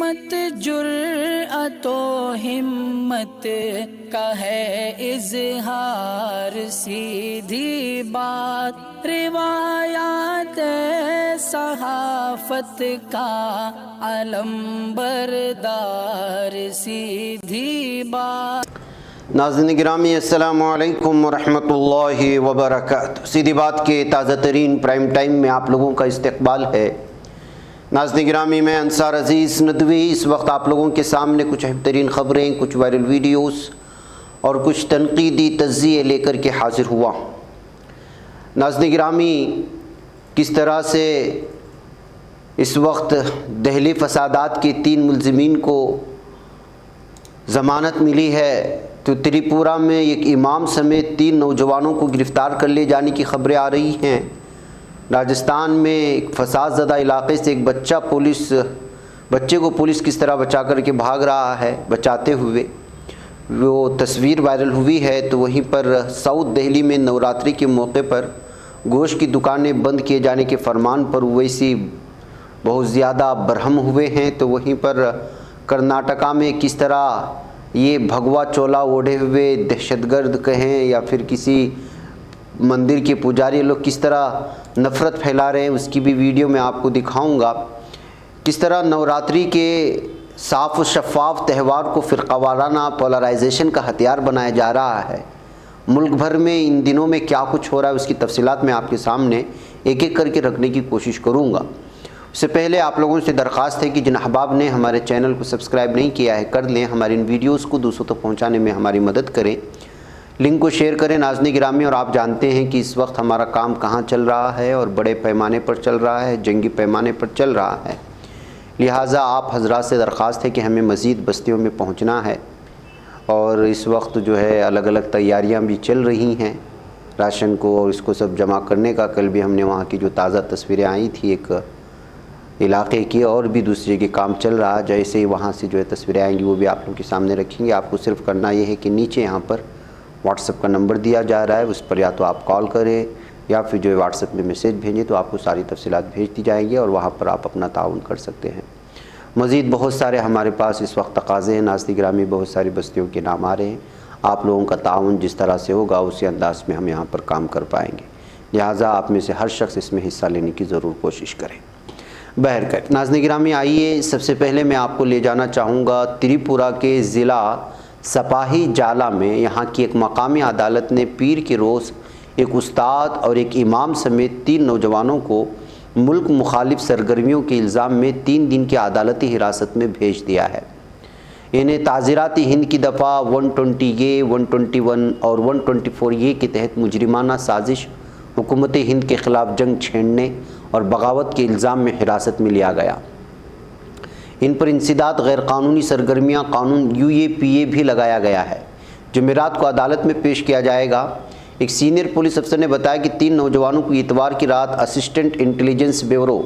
सीमत जुर्अतो हिम्मत का है इजहार, सीधी बात रिवायात सहाफत का अलम बरदार, सीधी बात। नाज़रीन गिरामी अस्सलामु अलैकुम वरहमतुल्लाहि वबरकातुहू। सीधी बात के ताज़ा तरीन प्राइम टाइम में आप लोगों का इस्तकबाल है। नाज़रीन गिरामी, मैं अंसार अज़ीज़ नदवी इस वक्त आप लोगों के सामने कुछ अहम तरीन ख़बरें, कुछ वायरल वीडियोस और कुछ तनकीदी तज़्ज़िये लेकर के हाज़िर हुआ। नाज़रीन गिरामी, किस तरह से इस वक्त दहली फसादात के 3 मुल्ज़िमीन को ज़मानत मिली है, तो त्रिपुरा में एक इमाम समेत 3 नौजवानों को गिरफ़्तार कर ले जाने की खबरें आ रही हैं। राजस्थान में एक फसाद ज़दा इलाक़े से एक बच्चे को पुलिस किस तरह बचा कर के भाग रहा है, बचाते हुए वो तस्वीर वायरल हुई है। तो वहीं पर साउथ दिल्ली में नवरात्रि के मौके पर गोश्त की दुकानें बंद किए जाने के फरमान पर ओवैसी बहुत ज़्यादा बरहम हुए हैं। तो वहीं पर कर्नाटका में किस तरह ये भगवा चोला ओढ़े हुए दहशतगर्द कहें या फिर किसी मंदिर के पुजारी लोग किस तरह नफ़रत फैला रहे हैं, उसकी भी वीडियो मैं आपको दिखाऊंगा। किस तरह नवरात्रि के साफ़ व शफ़ाफ त्यौहार को फ़िरक़ावाराना पोलराइजेशन का हथियार बनाया जा रहा है। मुल्क भर में इन दिनों में क्या कुछ हो रहा है उसकी तफसीलात मैं आपके सामने एक एक करके रखने की कोशिश करूँगा। उससे पहले आप लोगों से दरख्वास्त है कि जिन अहबाब ने हमारे चैनल को सब्सक्राइब नहीं किया है कर लें, हमारे इन वीडियोज़ को दूसरों तक पहुँचाने में हमारी मदद करें, लिंक को शेयर करें। नाज़रीन गिरामी, और आप जानते हैं कि इस वक्त हमारा काम कहाँ चल रहा है और बड़े पैमाने पर चल रहा है, जंगी पैमाने पर चल रहा है। लिहाजा आप हजरात से दरख्वास्त है कि हमें मज़ीद बस्तियों में पहुँचना है और इस वक्त जो है अलग अलग तैयारियाँ भी चल रही हैं राशन को और इसको सब जमा करने का। कल भी हमने वहाँ की जो ताज़ा तस्वीरें आई थी एक इलाके की, और भी दूसरी जगह काम चल रहा है। जैसे ही वहाँ से जो है तस्वीरें आएंगी वो भी आप लोगों के सामने रखेंगे। आपको सिर्फ करना ये है कि नीचे यहाँ पर व्हाट्सएप का नंबर दिया जा रहा है, उस पर या तो आप कॉल करें या फिर जो है व्हाट्सएप में मैसेज भेजें, तो आपको सारी तफसीलात भेज दी जाएंगी और वहाँ पर आप अपना ताउन कर सकते हैं। मज़ीद बहुत सारे हमारे पास इस वक्त तकाज़े हैं। नाज़रीन गिरामी, बहुत सारी बस्तियों के नाम आ रहे हैं। आप लोगों का ताउन जिस तरह से होगा उसी अंदाज़ में हम यहाँ पर काम कर पाएंगे। लिहाजा आप में से हर शख्स इसमें हिस्सा लेने की ज़रूर कोशिश करें। बहरकैफ नाज़रीन गिरामी, आइए सबसे पहले मैं आपको ले जाना चाहूँगा त्रिपुरा के ज़िला सपाही जाला में। यहाँ की एक मकामी अदालत ने पीर के रोज़ एक उस्ताद और एक इमाम समेत 3 नौजवानों को मुल्क मुखालिफ सरगर्मियों के इल्ज़ाम में 3 दिन की अदालती हिरासत में भेज दिया है। इन्हें ताज़ीराती हिंद की दफ़ा 120A, 121 और 124A के तहत मुजरिमाना साजिश, हुकूमत हिंद के ख़िलाफ़ जंग छेड़ने और बगावत के इल्ज़ाम में हिरासत में लिया गया। इन पर इंसदाद गैर कानूनी सरगर्मियाँ कानून UAPA भी लगाया गया है। जुमेरात को अदालत में पेश किया जाएगा। एक सीनियर पुलिस अफसर ने बताया कि 3 नौजवानों को इतवार की रात असिस्टेंट इंटेलिजेंस ब्यूरो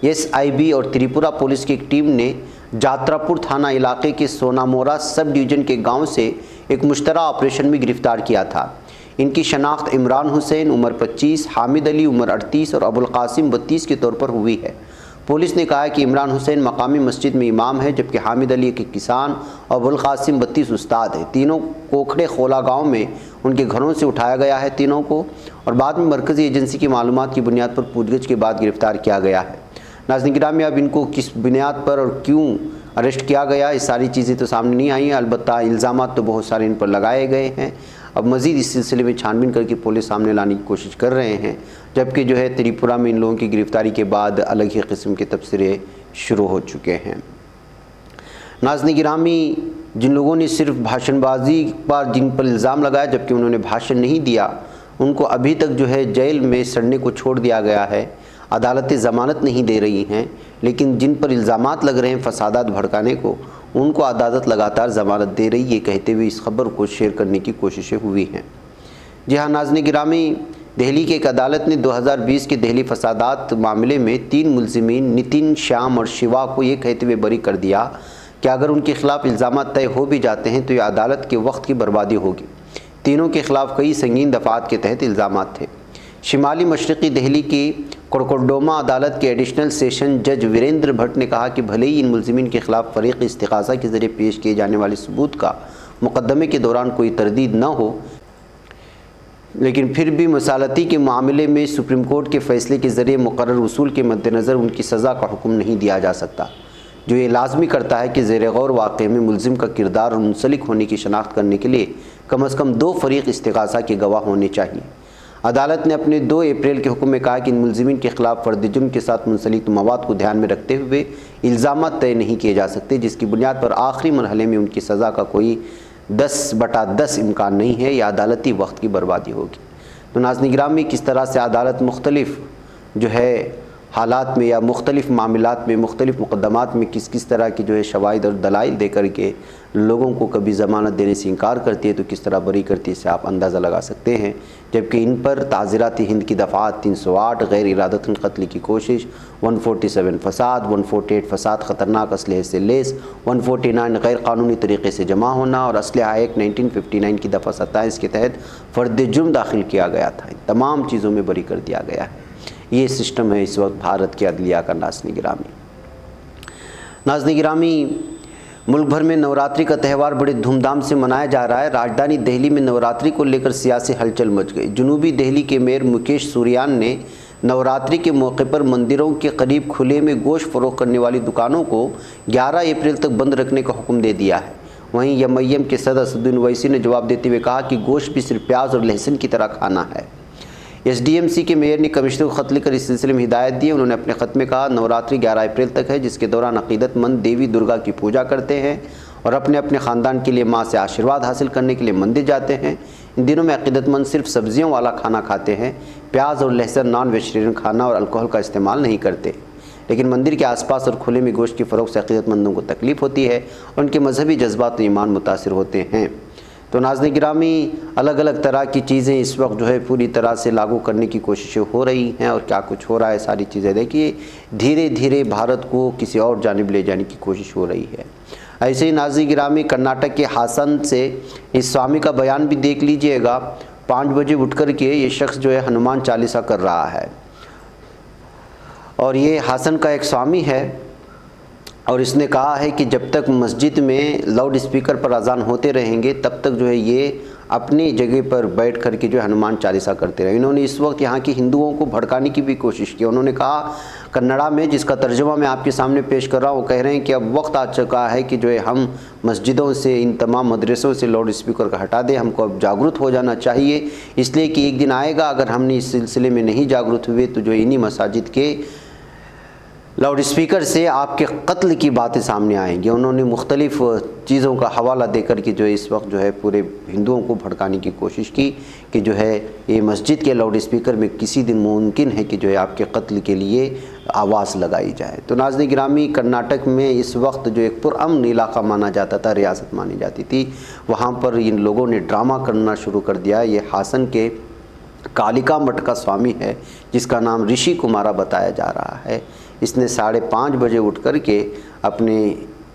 SIB और त्रिपुरा पुलिस की एक टीम ने जात्रापुर थाना इलाके के सोनामोरा सब डिवीज़न के गांव से एक मुश्तरका ऑपरेशन में गिरफ्तार किया था। इनकी शनाख्त इमरान हुसैन उम्र 25, हामिद अली उम्र 38 और अबुल कासिम 32 के तौर पर हुई है। पुलिस ने कहा है कि इमरान हुसैन मकामी मस्जिद में इमाम है, जबकि हामिद अली एक किसान और अबुल कासिम 32 उस्ताद है। तीनों कोखड़े खोला गांव में उनके घरों से उठाया गया है तीनों को, और बाद में मरकज़ी एजेंसी की मालूमात की बुनियाद पर पूछगछ के बाद गिरफ़्तार किया गया है। नाज़रीन गिरामी, अब इनको किस बुनियाद पर और क्यों अरेस्ट किया गया, ये सारी चीज़ें तो सामने नहीं आई हैं। अलबत्ता इल्ज़ामात तो बहुत सारे इन पर लगाए गए हैं। अब मज़ीद इस सिलसिले में छानबीन करके पुलिस सामने लाने की कोशिश कर रहे हैं, जबकि जो है त्रिपुरा में इन लोगों की गिरफ़्तारी के बाद अलग ही किस्म के तबसरे शुरू हो चुके हैं। नाज़रीन गिरामी, जिन लोगों ने सिर्फ भाषणबाजी पर जिन पर इल्ज़ाम लगाया जबकि उन्होंने भाषण नहीं दिया, उनको अभी तक जो है जेल में सड़ने को छोड़ दिया गया है। अदालतें ज़मानत नहीं दे रही हैं, लेकिन जिन पर इल्ज़ामात लग रहे हैं फसादात भड़काने को, उनको अदालत लगातार ज़मानत दे रही है। ये कहते हुए इस खबर को शेयर करने की कोशिशें हुई हैं। जी हाँ नाज़रीन गिरामी, दिल्ली की एक अदालत ने 2020 के दिल्ली फसादात मामले में 3 मुल्ज़िमीन नितिन, श्याम और शिवा को ये कहते हुए बरी कर दिया कि अगर उनके खिलाफ़ इल्ज़ामात तय हो भी जाते हैं तो ये अदालत के वक्त की बर्बादी होगी। तीनों के खिलाफ़ कई संगीन दफ़ात के तहत इल्ज़ामात थे। शिमाली मशरक़ी दिल्ली की कोडकोडोमा अदालत के एडिशनल सेशन जज वीरेंद्र भट्ट ने कहा कि भले ही इन मुलजिमीन के खिलाफ फरीक इस्तिग़ासा के ज़रिए पेश किए जाने वाले सबूत का मुकदमे के दौरान कोई तरदीद न हो, लेकिन फिर भी मसालती के मामले में सुप्रीम कोर्ट के फ़ैसले के ज़रिए मुकर्रर उसूल के मद्देनज़र उनकी सज़ा का हुक्म नहीं दिया जा सकता, जो ये लाजमी करता है कि ज़ेर गौर वाक़े में मुलजिम का किरदार और मुंसलिक होने की शनाख्त करने के लिए कम अज़ कम 2 फरीक इस्तिग़ासा के गवाह होने चाहिए। अदालत ने अपने 2 अप्रैल के हुक्म में कहा कि इन मुलजिमीन के खिलाफ फ़र्द जुर्म के साथ मुंसलिक मवाद को ध्यान में रखते हुए इल्ज़ामात तय नहीं किए जा सकते, जिसकी बुनियाद पर आखिरी मरहले में उनकी सज़ा का कोई 10/10 इम्कान नहीं है। या अदालती वक्त की बर्बादी होगी। तो नाज़रीन गिरामी, किस तरह से अदालत मुख्तलिफ जो है हालात में या मुख्तलिफ़ मामलात में मुख्तलिफ़ मुक़द्दमात में किस किस तरह की जो है शवाहिद और दलाइल दे करके लोगों को कभी ज़मानत देने से इनकार करती है तो किस तरह बरी करती है, इससे आप अंदाज़ा लगा सकते हैं। जबकि इन पर ताज़ीरात हिंद की दफ़ात 308 गैर इरादतन कत्ल की कोशिश, 147 फसाद, 148 फसाद ख़तरनाक असलहे से लेस, 149 गैर कानूनी तरीक़े से जमा होना और असलहा एक्ट 1959 की दफ़ा 27 के तहत फ़र्द जुर्म दाखिल किया गया था, इन तमाम चीज़ों में बरी कर दिया गया है। ये सिस्टम है इस वक्त भारत के अदलिया का। नाज़रीन गिरामी, मुल्क भर में नवरात्रि का त्यौहार बड़े धूमधाम से मनाया जा रहा है। राजधानी दिल्ली में नवरात्रि को लेकर सियासी हलचल मच गई। जनूबी दिल्ली के मेयर मुकेश सूर्यान ने नवरात्रि के मौके पर मंदिरों के करीब खुले में गोश्त फ़रोख्त करने वाली दुकानों को 11 अप्रैल तक बंद रखने का हुक्म दे दिया है। वहीं एमआईएम के सदर असदुद्दीन ओवैसी ने जवाब देते हुए कहा कि गोश्त भी सिर्फ प्याज और लहसुन की तरह खाना है। एसडीएमसी के मेयर ने कमिश्नर को ख़त लिखकर इस सिलसिले में हिदायत दी। उन्होंने अपने ख़त में कहा, नवरात्रि 11 अप्रैल तक है, जिसके दौरान अक़ीदतमंद देवी दुर्गा की पूजा करते हैं और अपने अपने ख़ानदान के लिए माँ से आशीर्वाद हासिल करने के लिए मंदिर जाते हैं। इन दिनों में अक़ीदतमंद सिर्फ सब्ज़ियों वाला खाना खाते हैं, प्याज और लहसुन नॉन वेजिटेरियन खाना और अल्कोहल का इस्तेमाल नहीं करते। लेकिन मंदिर के आसपास और खुले में गोश्त की फ़रोख्त से अक़ीदतमंदों को तकलीफ़ होती है और उनके मजहबी जज्बात और ईमान मुतासिर होते हैं। तो नाज़रीन गिरामी, अलग अलग तरह की चीज़ें इस वक्त जो है पूरी तरह से लागू करने की कोशिशें हो रही हैं और क्या कुछ हो रहा है, सारी चीज़ें देखिए धीरे धीरे भारत को किसी और जानिब ले जाने की कोशिश हो रही है। ऐसे ही नाज़रीन गिरामी, कर्नाटक के हासन से इस स्वामी का बयान भी देख लीजिएगा। 5 बजे उठ कर के ये शख्स जो है हनुमान चालीसा कर रहा है और ये हासन का एक स्वामी है और इसने कहा है कि जब तक मस्जिद में लाउड स्पीकर पर अजान होते रहेंगे तब तक जो है ये अपनी जगह पर बैठ कर के जो है हनुमान चालीसा करते रहे। इन्होंने इस वक्त यहाँ की हिंदुओं को भड़काने की भी कोशिश की। उन्होंने कहा कन्नड़ा में, जिसका तर्जुमा मैं आपके सामने पेश कर रहा हूँ, वो कह रहे हैं कि अब वक्त आ चुका है कि जो है हम मस्जिदों से, इन तमाम मदरसों से लाउड स्पीकर का हटा दें। हमको अब जागरूक हो जाना चाहिए, इसलिए कि एक दिन आएगा अगर हमने इस सिलसिले में नहीं जागरूक हुए तो जो इन्हीं मसाजिद के लाउड स्पीकर से आपके कत्ल की बातें सामने आएंगी। उन्होंने मुख्तलिफ़ चीज़ों का हवाला देकर कि जो इस वक्त जो है पूरे हिंदुओं को भड़काने की कोशिश की कि जो है ये मस्जिद के लाउड स्पीकर में किसी दिन मुमकिन है कि जो है आपके कत्ल के लिए आवाज़ लगाई जाए। तो नाज़रीन गिरामी, कर्नाटक में इस वक्त जो एक पुरअमन इलाका माना जाता था, रियासत मानी जाती थी, वहाँ पर इन लोगों ने ड्रामा करना शुरू कर दिया। ये हासन के कालिका मठ का स्वामी है जिसका नाम ऋषि कुमारा बताया जा रहा है। इसने 5:30 बजे उठ कर के अपने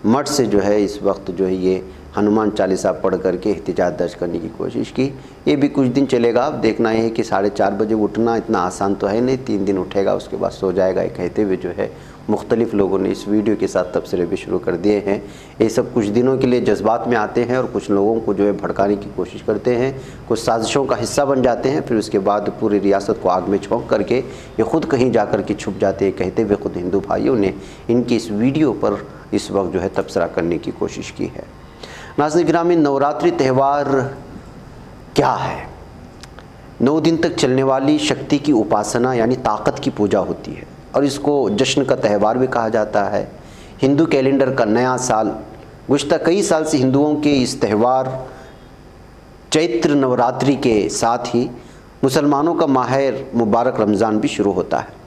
मठ से जो है इस वक्त जो है ये हनुमान चालीसा पढ़ करके एहतिजाज दर्ज करने की कोशिश की। ये भी कुछ दिन चलेगा। अब देखना है कि 4:30 बजे उठना इतना आसान तो है नहीं, 3 दिन उठेगा उसके बाद सो जाएगा, ये कहते हुए जो है मुख्तलिफ़ लोगों ने इस वीडियो के साथ तबसरे भी शुरू कर दिए हैं। ये सब कुछ दिनों के लिए जज्बात में आते हैं और कुछ लोगों को जो है भड़काने की कोशिश करते हैं, कुछ साजिशों का हिस्सा बन जाते हैं, फिर उसके बाद पूरी रियासत को आग में झोंक करके ये ख़ुद कहीं जा कर के छुप जाते हैं, कहते हुए ख़ुद हिंदू भाइयों ने इनकी इस वीडियो पर इस वक्त जो है तबसरा करने की कोशिश की है। नाज़रीन गिरामी, नवरात्रि त्यौहार क्या है? 9 दिन तक चलने वाली शक्ति की उपासना यानी ताकत की पूजा होती है और इसको जश्न का त्यौहार भी कहा जाता है। हिंदू कैलेंडर का नया साल, गुज़श्ता कई साल से हिंदुओं के इस त्यौहार चैत्र नवरात्रि के साथ ही मुसलमानों का माह मुबारक रमज़ान भी शुरू होता है।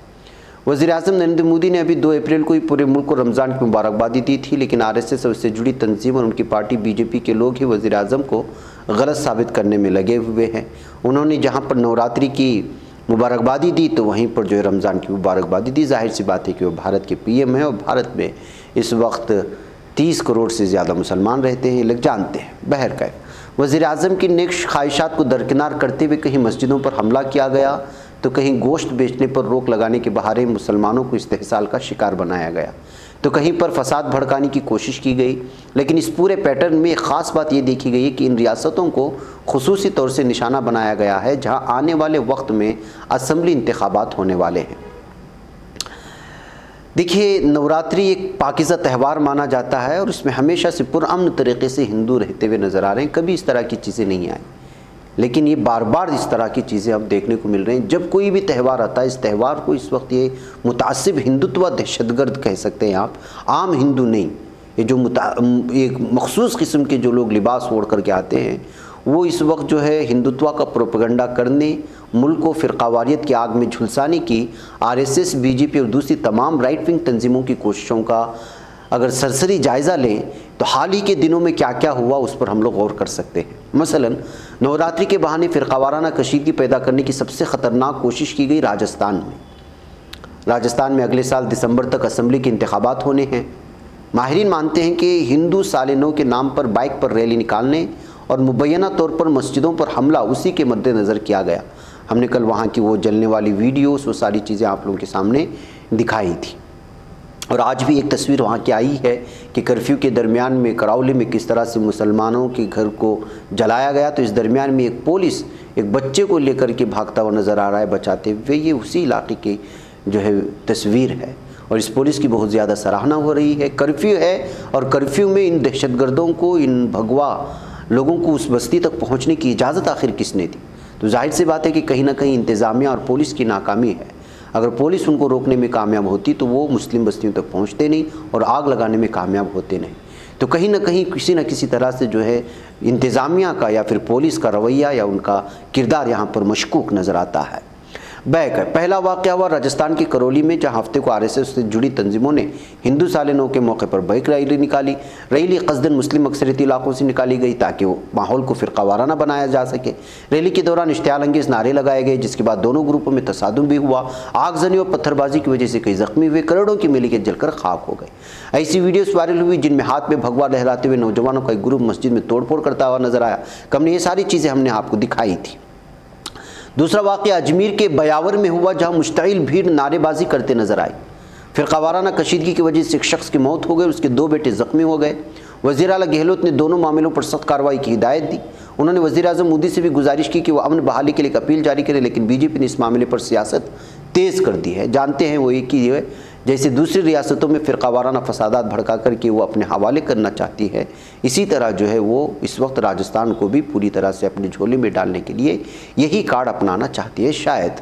वज़ीर-ए-आज़म नरेंद्र मोदी ने अभी 2 अप्रैल को ही पूरे मुल्क को रमज़ान की मुबारकबादी दी थी, लेकिन आरएसएस और उससे जुड़ी तंजीम और उनकी पार्टी बीजेपी के लोग ही वज़ीर-ए-आज़म को गलत साबित करने में लगे हुए हैं। उन्होंने जहां पर नवरात्रि की मुबारकबादी दी तो वहीं पर जो है रमज़ान की मुबारकबादी दी। जाहिर सी बात है कि वो भारत के पीएम हैं और भारत में इस वक्त 30 करोड़ से ज़्यादा मुसलमान रहते हैं, लोग जानते हैं। बहरकैफ वज़ीर-ए-आज़म की नेक ख्वाहिशात को दरकिनार करते हुए कहीं मस्जिदों पर हमला किया गया, तो कहीं गोश्त बेचने पर रोक लगाने के बहाने मुसलमानों को इस्तेहसाल का शिकार बनाया गया, तो कहीं पर फसाद भड़काने की कोशिश की गई। लेकिन इस पूरे पैटर्न में एक ख़ास बात ये देखी गई है कि इन रियासतों को खुसूसी तौर से निशाना बनाया गया है जहां आने वाले वक्त में असम्बली इंतखाबात होने वाले हैं। देखिए, नवरात्रि एक पाकीज़ा त्यौहार माना जाता है और इसमें हमेशा से पुरअमन तरीक़े से हिंदू रहते हुए नज़र आ रहे हैं, कभी इस तरह की चीज़ें नहीं आई। लेकिन ये बार बार इस तरह की चीज़ें अब देखने को मिल रही हैं। जब कोई भी त्यौहार आता है, इस त्यौहार को इस वक्त ये मुतासिब हिंदुत्व दहशतगर्द कह सकते हैं आप, आम हिंदू नहीं। ये जो एक मखसूस किस्म के जो लोग लिबास ओढ़ करके आते हैं, वो इस वक्त जो है हिंदुत्व का प्रोपेगेंडा करने, मुल्क को फ़िरकावारियत की आग में झुलसाने की आरएसएस, बीजेपी और दूसरी तमाम राइट विंग तंजीमों की कोशिशों का अगर सरसरी जायज़ा लें तो हाल ही के दिनों में क्या क्या हुआ उस पर हम लोग गौर कर सकते हैं। मसलन नवरात्रि के बहाने फ़िरकावाराना कशीदगी पैदा करने की सबसे ख़तरनाक कोशिश की गई राजस्थान में। राजस्थान में अगले साल दिसंबर तक असम्बली के इंतखाबात होने हैं। माहिरीन मानते हैं कि हिंदू साल नौ के नाम पर बाइक पर रैली निकालने और मुबैना तौर पर मस्जिदों पर हमला उसी के मद्देनज़र किया गया। हमने कल वहाँ की वो जलने वाली वीडियोस, वो सारी चीज़ें आप लोगों के सामने दिखाई थी। और आज भी एक तस्वीर वहाँ की आई है कि कर्फ्यू के दरमियान में करावली में किस तरह से मुसलमानों के घर को जलाया गया। तो इस दरमियान में एक पुलिस एक बच्चे को लेकर के भागता हुआ नज़र आ रहा है बचाते हुए। ये उसी इलाके की जो है तस्वीर है और इस पुलिस की बहुत ज़्यादा सराहना हो रही है। कर्फ्यू है और कर्फ्यू में इन दहशतगर्दों को, इन भगवा लोगों को उस बस्ती तक पहुँचने की इजाज़त आखिर किसने दी? तो जाहिर सी बात है कि कहीं ना कहीं इंतज़ामिया और पुलिस की नाकामी है। अगर पुलिस उनको रोकने में कामयाब होती तो वो मुस्लिम बस्तियों तक पहुंचते नहीं और आग लगाने में कामयाब होते नहीं। तो कहीं ना कहीं किसी न किसी तरह से जो है इंतज़ामिया का या फिर पुलिस का रवैया या उनका किरदार यहाँ पर मशकूक नज़र आता है। बैक है। पहला वाक़या हुआ राजस्थान के करौली में, जहाँ हफ्ते को आरएसएस से जुड़ी तंजीमों ने हिंदू साल नौ के मौके पर बाइक रैली निकाली। रैली क़स्दन मुस्लिम अक्सरियती इलाकों से निकाली गई ताकि वो माहौल को फ़िरकावाराना बनाया जा सके। रैली के दौरान इश्तियाल अंगेज़ नारे लगाए गए, जिसके बाद दोनों ग्रुपों में तसादुम भी हुआ। आगजनी और पत्थरबाजी की वजह से कई ज़ख्मी हुए, करोड़ों की मिल्कियत जलकर खाक हो गई। ऐसी वीडियोस वायरल हुई जिनमें हाथ में भगवा लहराते हुए नौजवानों का एक ग्रुप मस्जिद में तोड़फोड़ करता हुआ नजर आया। हमने ये सारी चीज़ें हमने आपको दिखाई थी। दूसरा वाक़या अजमेर के बयावर में हुआ, जहां मुश्तइल भीड़ नारेबाजी करते नजर आई। फ़िरकावाराना कशीदगी की वजह से एक शख्स की मौत हो गई, उसके 2 बेटे ज़ख्मी हो गए। वज़ीर आला गहलोत ने दोनों मामलों पर सख्त कार्रवाई की हिदायत दी। उन्होंने वज़ीर आज़म मोदी से भी गुजारिश की कि वह अमन बहाली के लिए एक अपील जारी करे, लेकिन बीजेपी ने इस मामले पर सियासत तेज़ कर दी है। जानते हैं वो एक ही है, जैसे दूसरी रियासतों में फ़िरकावाराना फसादात भड़का करके वो अपने हवाले करना चाहती है, इसी तरह जो है वो इस वक्त राजस्थान को भी पूरी तरह से अपने झोले में डालने के लिए यही कार्ड अपनाना चाहती है शायद।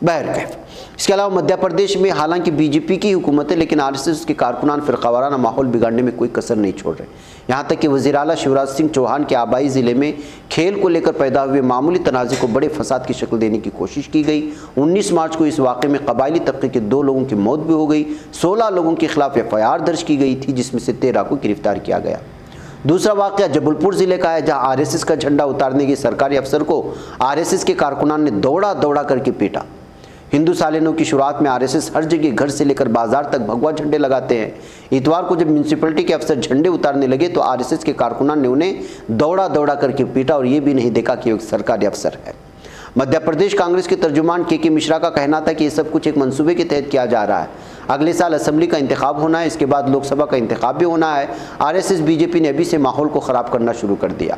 बहरकैफ इसके अलावा मध्य प्रदेश में हालांकि बीजेपी की हुकूमत है, लेकिन आरएसएस के कारकुनान फ़िरकावाराना माहौल बिगाड़ने में कोई कसर नहीं छोड़ रहे। यहाँ तक कि वज़ीर आला शिवराज सिंह चौहान के आबाई ज़िले में खेल को लेकर पैदा हुए मामूली तनाज़े को बड़े फसाद की शक्ल देने की कोशिश की गई। 19 मार्च को इस वाक़े में कबायली तबके के 2 लोगों की मौत भी हो गई। 16 लोगों के खिलाफ FIR दर्ज की गई थी, जिसमें से 13 को गिरफ्तार किया गया। दूसरा वाक़या जबलपुर ज़िले का है, जहाँ आरएसएस का झंडा उतारने के सरकारी अफसर को आरएसएस के कारकुनान ने दौड़ा करके पीटा। हिंदू सालिनों की शुरुआत में आरएसएस हर जगह घर से लेकर बाजार तक भगवा झंडे लगाते हैं। इतवार को जब म्यूनसिपलिटी के अफसर झंडे उतारने लगे तो आरएसएस के कारकुनान ने उन्हें दौड़ा करके पीटा और ये भी नहीं देखा कि एक सरकारी अफसर है। मध्य प्रदेश कांग्रेस के तर्जुमान के मिश्रा का कहना था कि ये सब कुछ एक मंसूबे के तहत किया जा रहा है। अगले साल असेंबली का इंतखाब होना है, इसके बाद लोकसभा का इंतखाब भी होना है। आरएसएस बीजेपी ने अभी से माहौल को ख़राब करना शुरू कर दिया।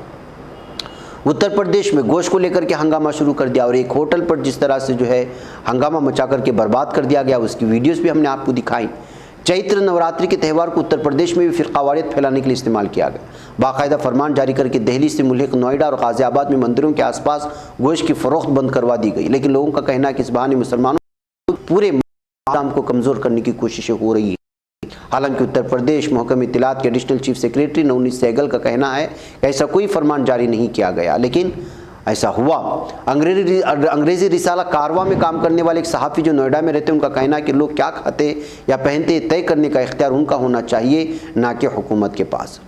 उत्तर प्रदेश में गोश्त को लेकर के हंगामा शुरू कर दिया और एक होटल पर जिस तरह से जो है हंगामा मचा करके बर्बाद कर दिया गया, उसकी वीडियोस भी हमने आपको दिखाई। चैत्र नवरात्रि के त्यौहार को उत्तर प्रदेश में भी फ़िरकावारियत फैलाने के लिए इस्तेमाल किया गया। बाकायदा फरमान जारी करके दिल्ली से मुल्क नोएडा और गाज़ियाबाद में मंदिरों के आसपास गोश्त की फ़रोख्त बंद करवा दी गई। लेकिन लोगों का कहना है कि इस बहाने मुसलमानों पूरे इस्लाम को कमज़ोर करने की कोशिशें हो रही है। हालांकि उत्तर प्रदेश महकमा इत्तलात के additional chief secretary Navneet Sehgal का कहना है कि ऐसा कोई फरमान जारी नहीं किया गया, लेकिन ऐसा हुआ। अंग्रेज़ी रिसाला कारवा में काम करने वाले एक सहाफ़ी जो नोएडा में रहते हैं, उनका कहना है कि लोग क्या खाते या पहनते तय करने का इख्तियार उनका होना चाहिए, ना कि हुकूमत के पास।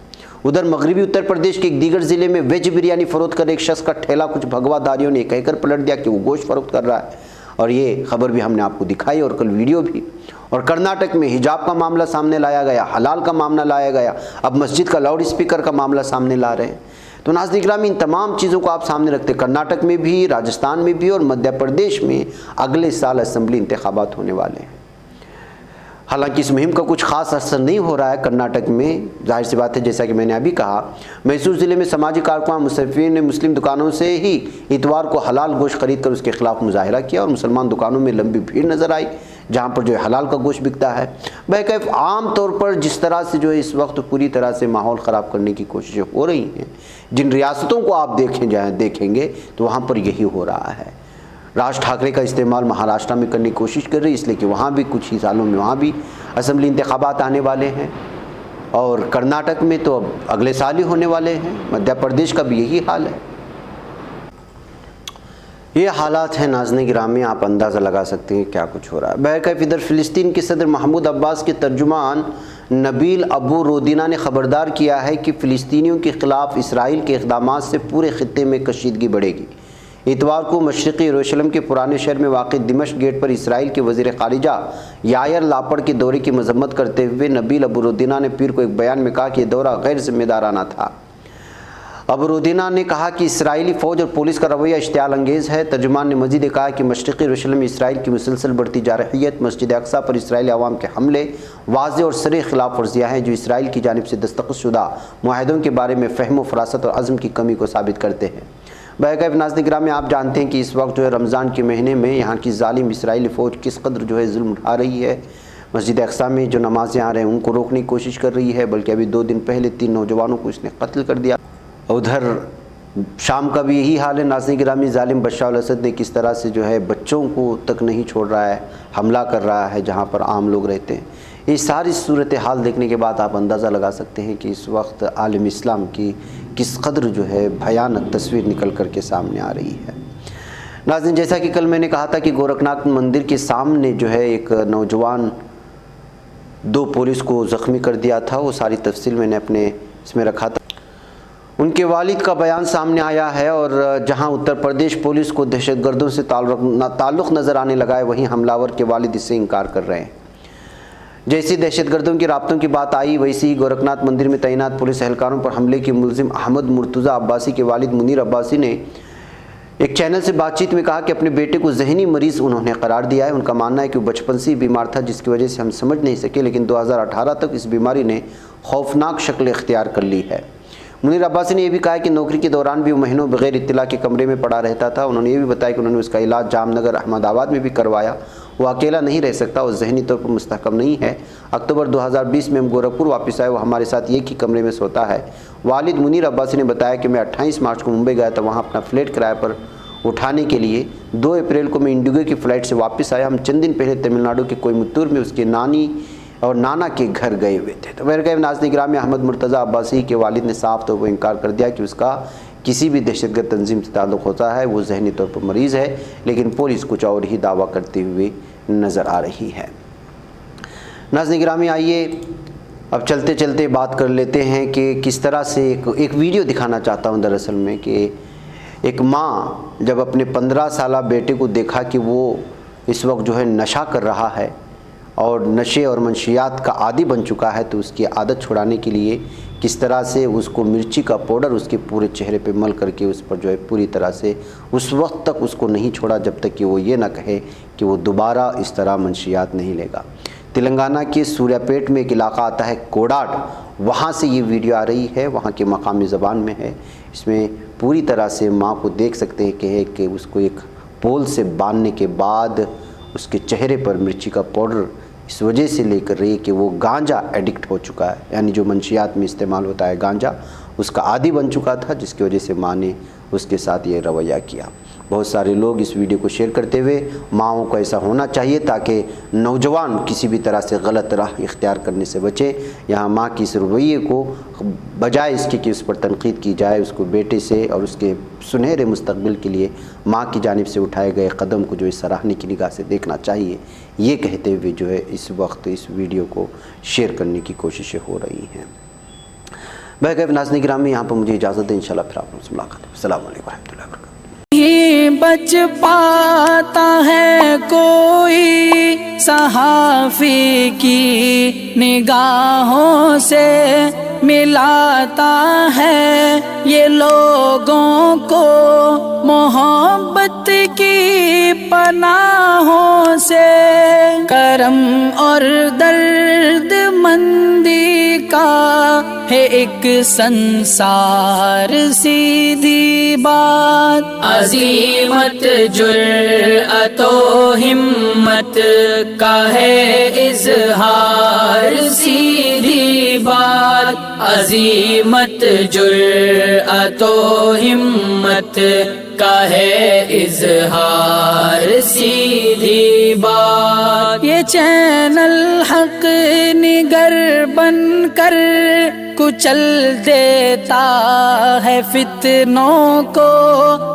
उधर मगरबी उत्तर प्रदेश के एक दीगर ज़िले में वेज बिरयानी फ़रोख्त कर एक शख्स का ठेला कुछ भगवादारियों ने कहकर पलट दिया कि वो गोश्त फ़रोख्त कर रहा है, और ये खबर भी हमने आपको दिखाई और कल वीडियो भी। और कर्नाटक में हिजाब का मामला सामने लाया गया, हलाल का मामला लाया गया, अब मस्जिद का लाउड स्पीकर का मामला सामने ला रहे हैं। तो नाज़रीन गिरामी, इन तमाम चीज़ों को आप सामने रखते कर्नाटक में भी, राजस्थान में भी और मध्य प्रदेश में अगले साल असम्बली इंतखाबात होने वाले हैं। हालांकि इस मुहिम का कुछ खास असर नहीं हो रहा है कर्नाटक में, जाहिर सी बात है। जैसा कि मैंने अभी कहा, मैसूर ज़िले में समाजी कारकुन मुसफ़िरीन ने मुस्लिम दुकानों से ही इतवार को हलाल गोश्त खरीद कर उसके खिलाफ मुजाहिरा किया और मुसलमान दुकानों में लंबी भीड़ नज़र आई जहाँ पर जो है हलाल का गोश्त बिकता है। बहरकैफ आम तौर पर जिस तरह से जो है इस वक्त पूरी तरह से माहौल ख़राब करने की कोशिशें हो रही हैं, जिन रियासतों को आप देखेंगे तो वहाँ पर यही हो रहा है। राज ठाकरे का इस्तेमाल महाराष्ट्र में करने की कोशिश कर रही है, इसलिए कि वहाँ भी कुछ ही सालों में वहाँ भी असम्बली इंतखाबात आने वाले हैं और कर्नाटक में तो अब अगले साल ही होने वाले हैं। मध्य प्रदेश का भी यही हाल है। ये हालात हैं नाज़रीन गिरामी, आप अंदाज़ा लगा सकते हैं क्या कुछ हो रहा है। बहरकैफ इधर फ़िलिस्तीन के सदर महमूद अब्बास के तर्जुमान नबील अबू रोदीना ने ख़बरदार किया है कि फ़िलिस्तीनियों के ख़िलाफ़ इसराइल के इक़दामात से पूरे ख़ित्ते में कशीदगी बढ़ेगी। इतवार को मशरक़ी यरूशलेम के पुराने शहर में वाक़ दिमश्क गेट पर इसराइल के वज़ीर ख़ारिजा यायर लापड़ के दौरे की मज़म्मत करते हुए नबील अबू रोदीना ने पीर को एक बयान में कहा कि यह दौरा गैर ज़िम्मेदाराना था। अबू रोदीना ने कहा कि इसराइली फ़ौज और पुलिस का रवैया इश्तियाल अंगेज़ है। तर्जुमान ने मज़ीद कहा कि मशरक़ी यरूशलेम में इसराइल की मुसलसल बढ़ती जारहियत, मस्जिद अक़सा पर इसराइली अवाम के हमले वाज़ेह और सरीह खिलाफ वर्जियाँ हैं जो इसराइल की जानिब से दस्तख़तशुदा मुआहदों के बारे में फ़हम फ़रासत और अज़्म की कमी को साबित करते हैं। बहरकैफ नाज़रीन गिरामी, आप जानते हैं कि इस वक्त जो है रमज़ान के महीने में यहाँ की ज़ालिम इसराइली फ़ौज किस कदर जो है जुल्म उठा रही है। मस्जिद अक़सा में जो नमाज़ें आ रहे हैं उनको रोकने की कोशिश कर रही है, बल्कि अभी 2 दिन पहले 3 नौजवानों को इसने कत्ल कर दिया। उधर शाम का भी यही हाल है। नाज़रीन गिरामी, ज़ालिम बशर अल-असद ने किस तरह से जो है बच्चों को तक नहीं छोड़ रहा है, हमला कर रहा है जहाँ पर आम लोग रहते हैं। ये सारी सूरत हाल देखने के बाद आप अंदाज़ा लगा सकते हैं कि इस वक्त आलम इस्लाम की किस कदर जो है भयानक तस्वीर निकल कर के सामने आ रही है। नाज़रीन, जैसा कि कल मैंने कहा था कि गोरखनाथ मंदिर के सामने जो है एक नौजवान 2 पुलिस को ज़ख्मी कर दिया था, वो सारी तफसील मैंने अपने इसमें रखा था। उनके वालिद का बयान सामने आया है और जहां उत्तर प्रदेश पुलिस को दहशतगर्दों से ताल्लुक़ नज़र आने लगा है, वहीं हमलावर के वालिद इससे इनकार कर रहे हैं। जैसी दहशतगर्दों की राब्तों की बात आई, वैसे ही गोरखनाथ मंदिर में तैनात पुलिस एहलकारों पर हमले के मुलजिम अहमद मुर्तज़ा अब्बासी के वालिद मुनीर अब्बासी ने एक चैनल से बातचीत में कहा कि अपने बेटे को जहनी मरीज़ उन्होंने करार दिया है। उनका मानना है कि वो बचपन से ही बीमार था, जिसकी वजह से हम समझ नहीं सके, लेकिन 2018 तक इस बीमारी ने खौफनाक शक्ल इख्तियार कर ली है। मुनीर अब्बासी ने यह भी कहा कि नौकरी के दौरान भी वो महीनों बगैर इत्तला के कमरे में पड़ा रहता था। उन्होंने ये भी बताया कि उन्होंने उसका इलाज जामनगर अहमदाबाद में भी करवाया। वो अकेला नहीं रह सकता, वो जहनी तौर पर मुस्तहकम नहीं है। अक्टूबर 2020 में हम गोरखपुर वापस आए, वो हमारे साथ एक ही कमरे में सोता है। वालिद मुनीर अब्बासी ने बताया कि मैं 28 मार्च को मुंबई गया था, वहाँ अपना फ्लैट किराए पर उठाने के लिए 2 अप्रैल को मैं इंडिगो की फ़्लाइट से वापस आया। हम चंद दिन पहले तमिलनाडु के कोयमुत्तूर में उसके नानी और नाना के घर गए हुए थे। तो बहरकैफ नाज़रीन गिरामी, अहमद मुर्तज़ा अब्बासी के वालिद ने साफ तौर पर इनकार कर दिया कि उसका किसी भी दहशतगर्द तंजीम से ताल्लुक़ होता है। वो जहनी तौर पर मरीज़ है, लेकिन पुलिस कुछ और ही दावा करते हुए नज़र आ रही है। नाज़रीन गिरामी, आइए अब चलते चलते बात कर लेते हैं कि किस तरह से एक वीडियो दिखाना चाहता हूँ दरअसल में, कि एक माँ जब अपने 15 साला बेटे को देखा कि वो इस वक्त जो है नशा कर रहा है और नशे और मंशियात का आदी बन चुका है, तो उसकी आदत छुड़ाने के लिए किस तरह से उसको मिर्ची का पाउडर उसके पूरे चेहरे पे मल करके उस पर जो है पूरी तरह से उस वक्त तक उसको नहीं छोड़ा जब तक कि वो ये ना कहे कि वो दोबारा इस तरह मंशियात नहीं लेगा। तेलंगाना के सूर्यापेट में एक इलाका आता है कोडाड, वहाँ से ये वीडियो आ रही है, वहाँ के मकामी ज़बान में है। इसमें पूरी तरह से माँ को देख सकते हैं कि उसको एक पोल से बांधने के बाद उसके चेहरे पर मिर्ची का पाउडर इस वजह से लेकर रही है कि वो गांजा एडिक्ट हो चुका है, यानी जो मंशियात में इस्तेमाल होता है गांजा, उसका आदी बन चुका था, जिसकी वजह से माँ ने उसके साथ ये रवैया किया। बहुत सारे लोग इस वीडियो को शेयर करते हुए माँओं को ऐसा होना चाहिए ताकि नौजवान किसी भी तरह से गलत राह इख्तियार करने से बचे। यहाँ माँ की इस रवैये को बजाय इसके कि उस पर तनकीद की जाए, उसको बेटे से और उसके सुनहरे मुस्तकबिल के लिए माँ की जानिब से उठाए गए कदम को जो इस सराहने की निगाह से देखना चाहिए, ये कहते हुए जो है इस वक्त इस वीडियो को शेयर करने की कोशिशें हो रही हैं। बहरकैफ नाज़रीन गिरामी, यहाँ पर मुझे इजाज़त दें, इंशाल्लाह फिर आपसे मुलाकात। अस्सलामु अलैकुम व रहमतुल्लाहि व बरकातुहू। नहीं बच पाता है कोई सहाफ़ी की निगाहों से मिलाता है ये लोगों को मोहब्बत की पनाहों से। करम और दर्द मंदी का है एक संसार सीधी बात। अज़ीमत जुर्अतो हिम्मत का है इज़हार सीधी बात। अज़ीमत जुर्अतो हिम्मत का है इज़हार सीधी बात। ये चैनल हक निगर बनकर कुचल देता है फितनों को,